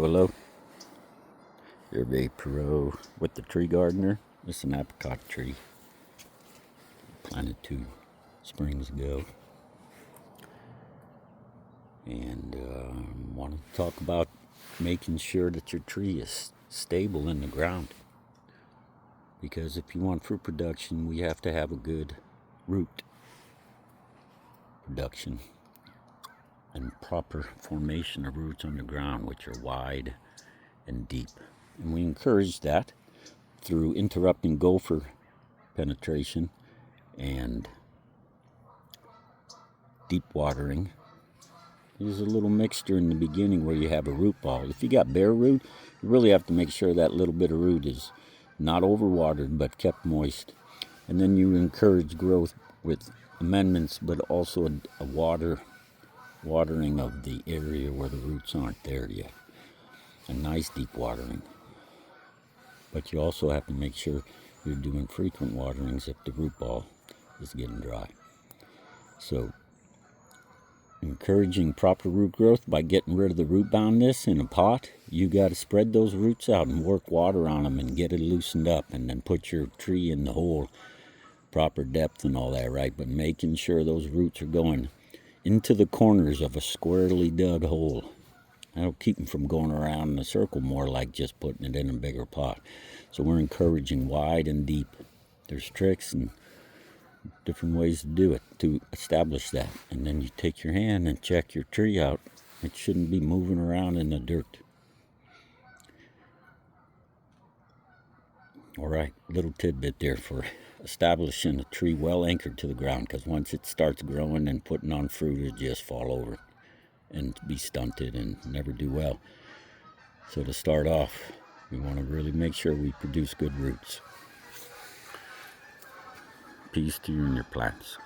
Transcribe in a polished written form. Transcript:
Hello. Hervé Perreault with the Tree Gardener. This is an apricot tree. Planted 2 springs ago. And want to talk about making sure that your tree is stable in the ground. Because if you want fruit production, we have to have a good root production and proper formation of roots on the ground, which are wide and deep. And we encourage that through interrupting gopher penetration and deep watering. There's a little mixture in the beginning where you have a root ball. If you got bare root, you really have to make sure that little bit of root is not overwatered but kept moist. And then you encourage growth with amendments, but also a watering of the area where the roots aren't there yet. A nice deep watering. But you also have to make sure you're doing frequent waterings if the root ball is getting dry. So, encouraging proper root growth by getting rid of the root boundness in a pot. You got to spread those roots out and work water on them and get it loosened up, and then put your tree in the hole, proper depth and all that, right? But making sure those roots are going into the corners of a squarely dug hole. That'll keep them from going around in a circle, more like just putting it in a bigger pot. So we're encouraging wide and deep. There's tricks and different ways to do it to establish that. And then you take your hand and check your tree out. It shouldn't be moving around in the dirt. All right, little tidbit there for establishing a tree well anchored to the ground, because once it starts growing and putting on fruit, it'll just fall over and be stunted and never do well. So to start off, we want to really make sure we produce good roots. Peace to you and your plants.